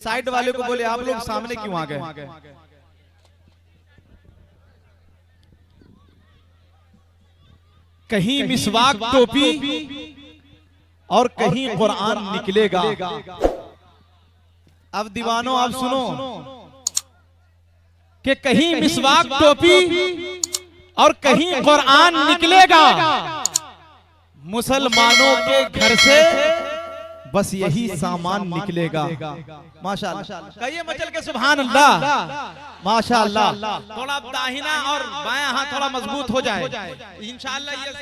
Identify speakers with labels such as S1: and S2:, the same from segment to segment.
S1: Side वाले को बोले आप लोग सामने क्यों आ गए? कहीं मिसवाक टोपी और कहीं कुरान निकलेगा। अब दीवानों आप सुनो कि कहीं मिसवाक टोपी और कहीं कुरान निकलेगा। मुसलमानों के घर से बस यही सामान निकलेगा। माशाअल्लाह, कहिए मचल के सुभान अल्लाह। माशाअल्लाह, थोड़ा दाहिना और बायां हाथ थोड़ा मजबूत हो जाए, इंशाअल्लाह ये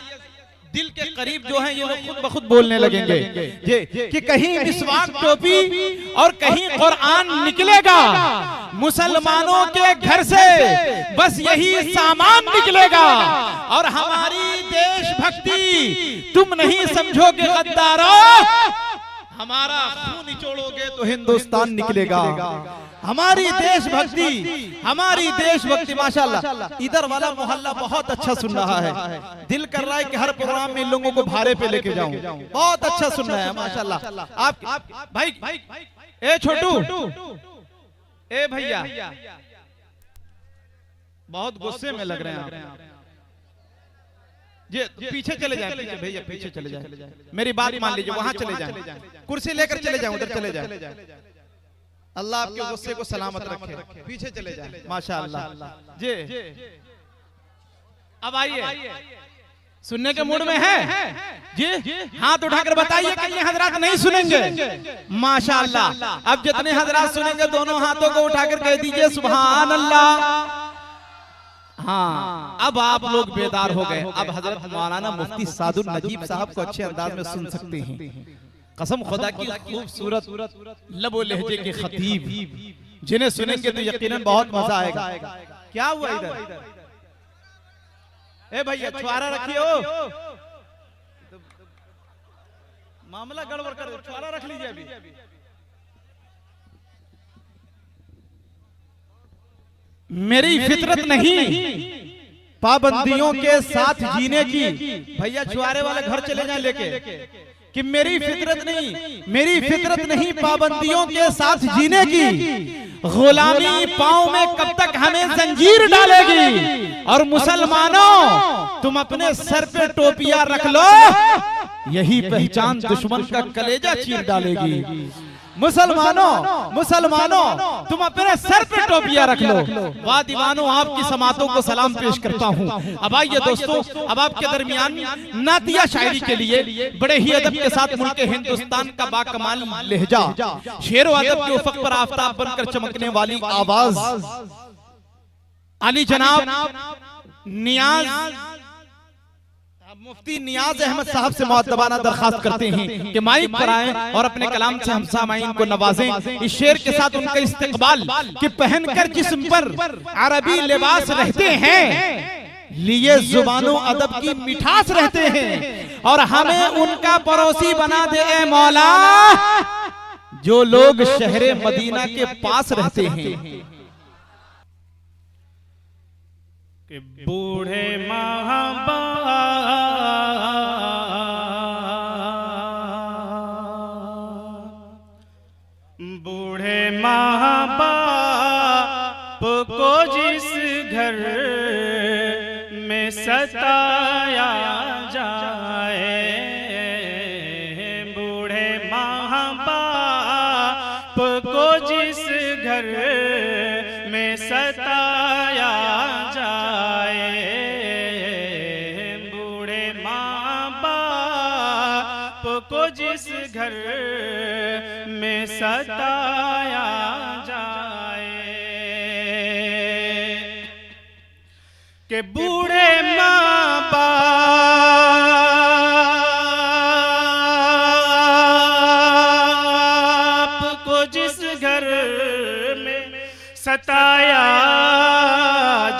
S1: दिल के करीब जो है ये लोग खुद ब खुद बोलने लगेंगे कि कहीं मिसवाक टोपी और कहीं कुरान निकलेगा। मुसलमानों के घर से बस यही सामान निकलेगा। और हमारी देशभक्ति तुम नहीं समझोगे गद्दारों, हमारा खून निचोड़ोगे तो हिंदुस्तान निकलेगा। हमारी देशभक्ति माशाल्लाह। इधर वाला मोहल्ला बहुत अच्छा सुन रहा है, दिल कर रहा है कि हर प्रोग्राम में इन लोगों को भारे पे लेके जाऊं। बहुत अच्छा सुन रहा है माशाल्लाह। आप भाई ए छोटू, ए भैया, बहुत गुस्से में लग रहे हैं आप। ये पीछे चले जाए, पीछे भैया पीछे चले जाए, मेरी बात मान लीजिए, वहां चले जाए, कुर्सी लेकर चले जाए, उधर चले जाए। अल्लाह आपके गुस्से को सलामत रखे, पीछे चले जाए माशाअल्लाह जी। अब आइए, सुनने के मूड में है जी? हाथ उठाकर बताइए कितने हजरात नहीं सुनेंगे? माशाअल्लाह, अब जितने हजरात सुनेंगे दोनों हाथों को उठाकर कह दीजिए सुभान अल्लाह। हाँ, अब आप लोग बेदार हो गए। अब हजरत मौलाना मुफ्ती सादुल नजीब साहब को अच्छे अंदाज में सुन सकते हैं। कसम खुदा की खूबसूरत लबो लहजे के खतीब, जिन्हें सुनेंगे तो यकीनन बहुत मजा आएगा। क्या हुआ इधर? ए भैया छुआरा रखिए, हो मामला गड़बड़ कर, छुआरा रख लीजिए अभी। मेरी फितरत नहीं पाबंदियों के साथ जीने की। भैया छुआरे वाले घर चले जाए लेके कि मेरी फितरत नहीं पाबंदियों के साथ जीने की। गुलामी पांव में कब तक हमें जंजीर डालेगी? और मुसलमानों तुम अपने सर पे टोपियां रख लो, यही पहचान दुश्मन का कलेजा चीर डालेगी। मुसलमानों तुम अपने सर पे टोपियां रख लो। वाह दीवानों, आपकी समातों को सलाम पेश करता हूँ। अब आइए दोस्तों, अब आपके दरमियान नातिया शायरी के लिए बड़े ही अदब के साथ मुल्क हिंदुस्तान का बाकमाल लहजा, शेरो अदब के उफक पर आफताब बनकर चमकने वाली आवाज, अली जनाब नियाज मुफ्ती नियाज अहमद साहब से मुअद्दबाना दरखास्त करते हैं कि माइक पर आएं और अपने कलाम से हम सामाईन को नवाजें। इस शेर के साथ उनका इस्तिकबाल कि पहनकर जिस्म पर अरबी लिबास रहते हैं, लिए जुबानों अदब की मिठास रहते हैं, और हमें उनका पड़ोसी बना दे ए मौला जो लोग शहरे मदीना के पास रहते हैं।
S2: कि बूढ़े महाबाप को जिस घर में सताया जाए, बूढ़े महाबाप को जिस घर में सताया जाए, बूढ़े माँ-बाप को जिस घर में सताया जाए, कि बूढ़े माँ-बाप को जिस घर में सताया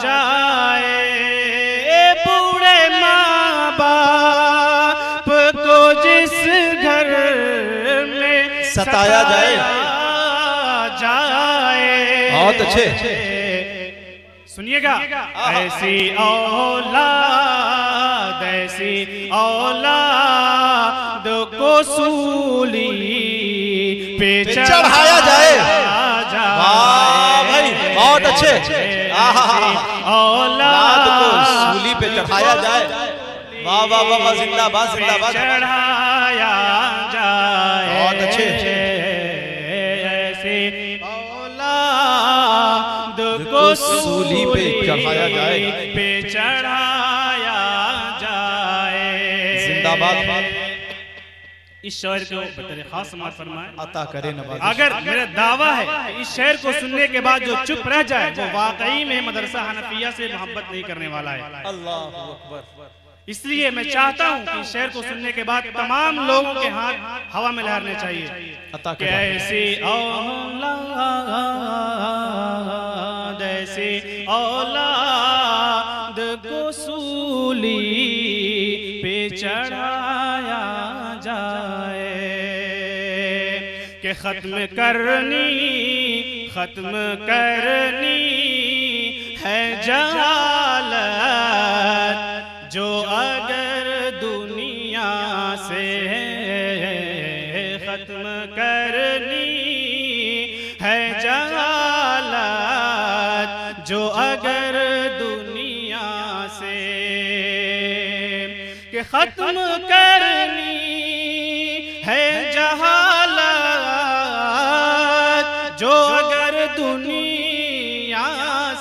S2: जाए, बूढ़े माँ-बाप को जिस घर में
S1: सताया जाए। बहुत अच्छे,
S2: सुनिएगा। ऐसी औलाद को सूली पे
S1: चढ़ाया जाए।
S2: जाए।
S1: वाह भाई, बहुत अच्छे। औलाद को सूली पे चढ़ाया जाए। वाह वाह वाह वाह, जिंदाबाद जिंदाबाद।
S2: चढ़ाया जाए।
S1: बहुत अच्छे।
S2: ऐसे औलाद को
S1: सूली पे चढ़ाया जाए।
S2: पे चढ़ाया जाए।
S1: जिंदाबाद।
S2: इस शेर को बतौर खास समाज फरमाए
S1: अता करे नवाज़िश।
S2: अगर मेरा दावा है कि इस शेर को सुनने के बाद जो चुप रह जाए वो वाकई में मदरसा हनफिया से मोहब्बत नहीं करने वाला है।
S1: अल्लाहु अकबर। इसलिए
S2: मैं चाहता हूं कि इस शेर को सुनने के बाद तमाम लोगों के हाथ हवा में लहरने चाहिए।
S1: अता करे।
S2: कैसी औलाद, ऐसी औलाद को सूली पे चढ़ाया जाए कि खत्म करनी है जहालत जो अगर दुनिया से खत्म करनी है जहालत जो अगर दुनिया से कि खत्म करनी है जहालत जो अगर दुनिया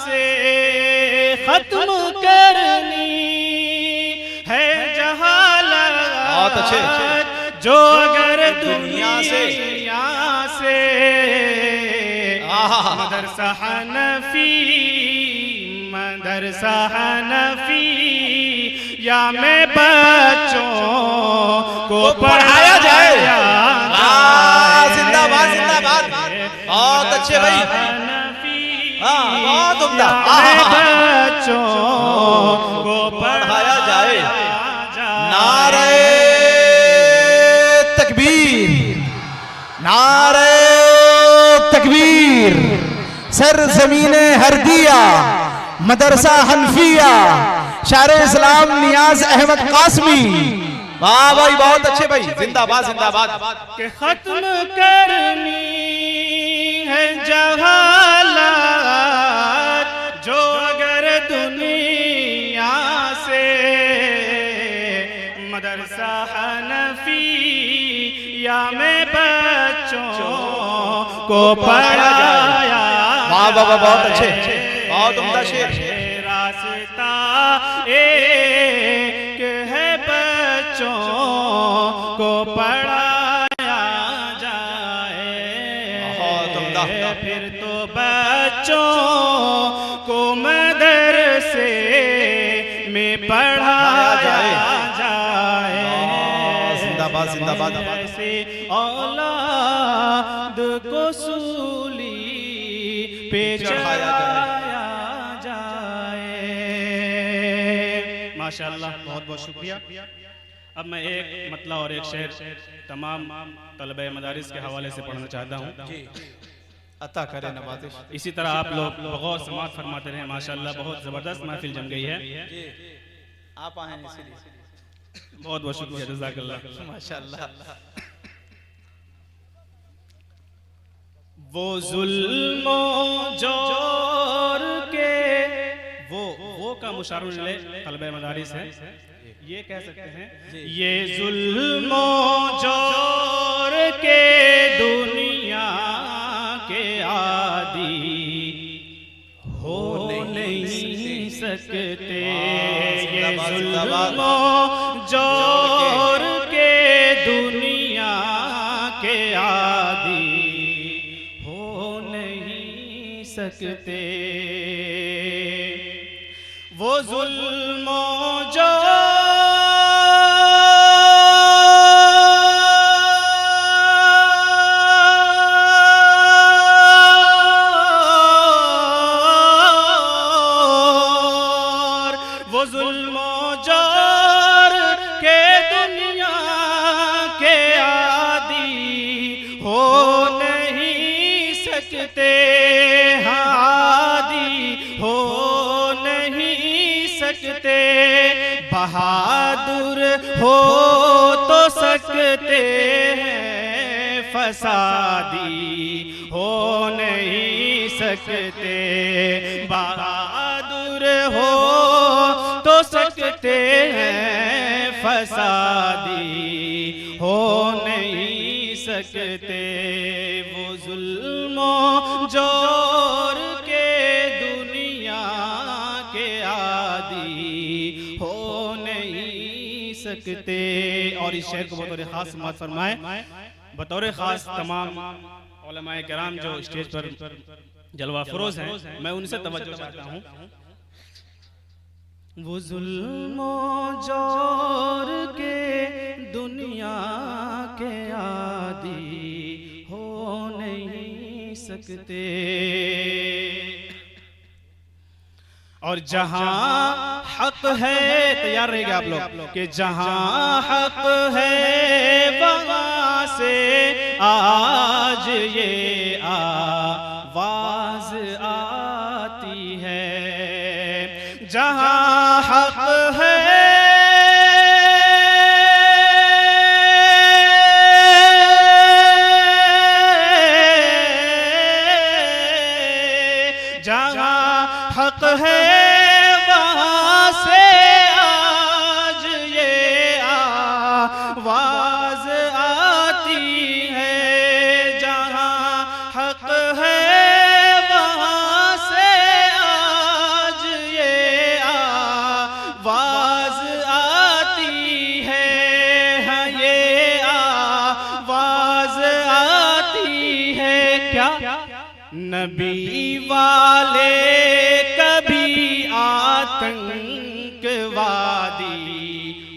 S2: से खत्म करनी है जहालत
S1: बहुत अच्छे।
S2: जो अगर दुनिया से मदरसा हनफी या में बच्चों को पढ़ाया जाए।
S1: जिंदाबाद जिंदाबाद। बहुत अच्छे भाई, बहुत उम्दा।
S2: बच्चों को
S1: पढ़ाया जाए। नारे तकबीर, नारे तकबीर। सर ज़मीने हरदिया मदरसा हनफिया, शायर इस्लाम नियाज अहमद कासमी। वाह भाई, बहुत अच्छे भाई, जिंदाबाद जिंदाबाद।
S2: के खत्म करनी है जहालत जो अगर दुनिया से मदरसा हनफिया में बच्चों को पढ़ाया।
S1: वाह वाह वाह, बहुत अच्छे, बहुत उम्दा शेर।
S2: रास्ता एक है बच्चों को पढ़ाया जाए।
S1: बहुत उम्दा।
S2: फिर तो बच्चों को मदरसे में पढ़ाया जाए।
S1: जिंदाबाद जिंदाबाद।
S2: ऐसे औलाद को सूली पे चढ़ाया जाए। माशाअल्लाह, बहुत बहुत शुक्रिया। अब मैं एक मतला और एक शेर तमाम तलबे मदारिस के हवाले से पढ़ना चाहता हूँ।
S1: अता करे नवाज़िश।
S2: इसी तरह आप लोग बहुत समात फरमाते रहे। माशाअल्लाह, बहुत ज़बरदस्त महफिल जम गई है।
S1: आप आए इसीलिए।
S2: बहुत बहुत शुक्रिया, जज़ाकल्लाह।
S1: माशाअल्लाह।
S2: वो जुल्मो जोर के वो का मुशारुल तलबे मदारिस है। ये कह सकते हैं ये जुल्मो जोर के दुनिया के आदि हो नहीं सकते। ये जुल्मो जोर के दुनिया के आदि हो नहीं सकते। वो जुल्मो जोर के दुनिया के आदि हो नहीं सकते। आदि हो नहीं सकते। बहादुर हो तो सकते हैं, फसादी हो नहीं सकते, बहादुर हो तो सकते हैं, फसादी हो नहीं सकते। वो जुल्मो जोर के दुनिया के आदी हो नहीं सकते। और इस शेर को बतौर खास समात फरमाए, बतौर खास तमाम उलमाए किराम जो स्टेज पर जलवा फरोज हैं, मैं उनसे तवज्जो चाहता हूँ। वो जुल्मो जोर के दुनिया के आदी हो नहीं सकते, और जहां हक है, तैयार रहेगा आप लोग, कि जहां हक है वहां से आज ये आवाज आती है। जहां हक है हक है वहां से आज ये आवाज आती है। जहां हक है वहां से आज ये आवाज आती है, ये आवाज आती है। क्या नबी वाले कभी आतंकवादी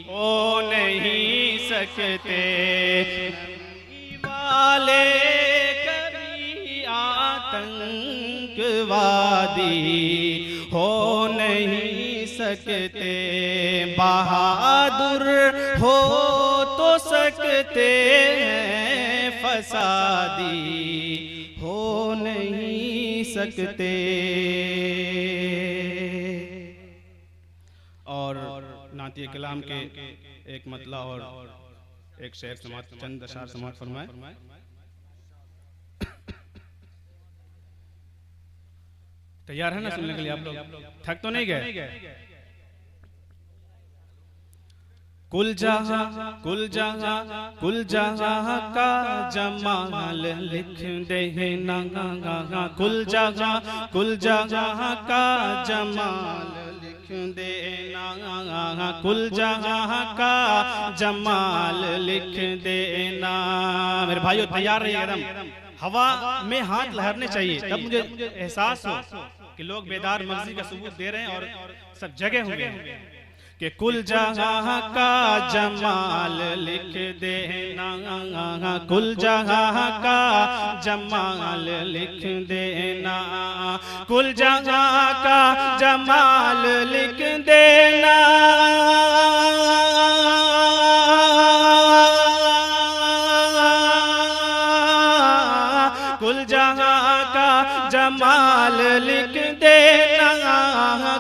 S2: हो नहीं सकते, नबी वाले कभी आतंकवादी हो नहीं सकते, बहादुर हो तो सकते हैं, फसादी हो नहीं सकते। और नातिए कलाम के एक मतला और एक शेर समात, चंद अशार समात फरमाए। तैयार है ना सुनने के लिए आप लोग? थक तो नहीं गए? कुल जहां का जमाल लिख देना, कुल जहां का जमाल लिख देना, कुल जहां का जमाल लिख देना। मेरे भाइयों तैयार रहिए एकदम, हवा में हाथ लहरने चाहिए, तब मुझे एहसास हो कि लोग बेदार मर्जी का सबूत दे रहे हैं और सब जगह होंगे कि कुल जहां का जमाल लिख देना, कुल जहां का जमाल लिख देना, कुल जहां का जमाल लिख देना, कुल जहां का जमाल लिख देना,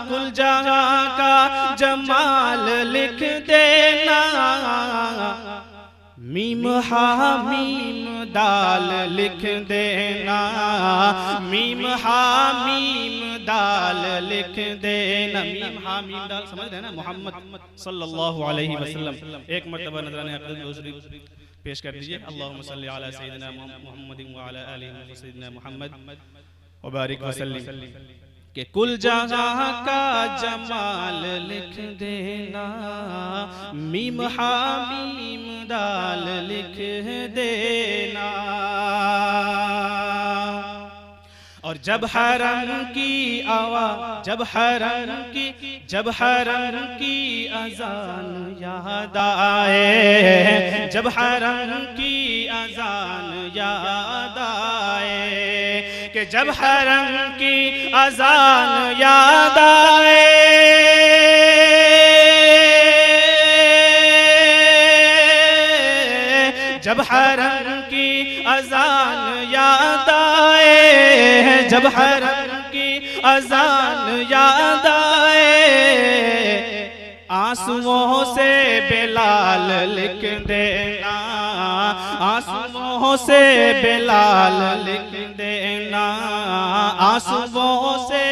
S2: कुल जहां का जमाल लिख देना। मीम हा मीम दाल लिख देना, मीम हा मीम दाल लिख देना, मीम हा मीम दाल समझ रहे ना, मोहम्मद सल्लल्लाहु अलैहि वसल्लम। एक मर्तबा नजराने अक़ीदत दूसरी पेश कर दीजिए। अल्लाहुम्मा सल्ली अला सय्यिदिना मुहम्मदिन व अला आलिहि सय्यिदिना मुहम्मद व बारिक वसल्लिम। कि कुल जहां का जमाल लिख देना, मीम हा मीम दाल लिख देना। और जब हरम की आवाज़, जब हरम की अजान याद आए, जब हरम की अजान याद आए, कि जब हरम की अजान याद आए, जब हरम की अजान याद आए, जब हरम की अजान याद आए, आंसुओं से बिलाल लिख देना, आंसुओं से बिलाल लिख देना, आंसुओं से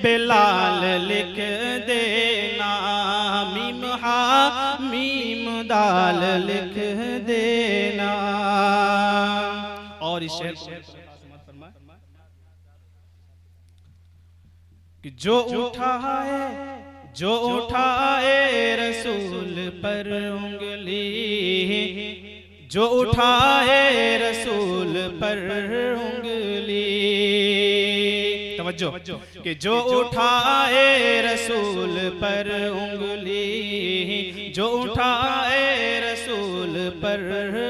S2: बिलाल लिख देना, मीम हा मीम दाल लिख देना। और इस शेर कि जो उठाए रसूल पर उंगली, जो उठाए रसूल पर उंगली, तवज्जो, कि जो उठाए रसूल पर उंगली, जो उठाए रसूल पर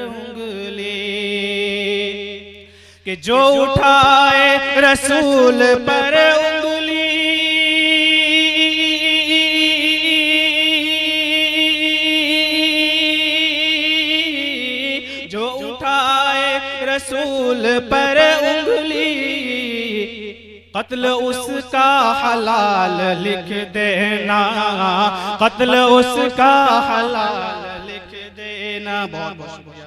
S2: उंगली, कि जो उठाए रसूल पर उंगली, जो उठाए रसूल पर उंगली, कत्ल उसका हलाल लिख देना, कत्ल उसका हलाल लिख देना। बहुत बहुत शुक्रिया।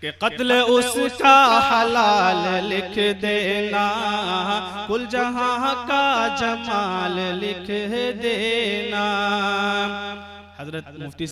S2: कि कत्ल उसका हलाल लिख देना, कुल जहां का जमाल लिख देना। हजरत मुफ्ती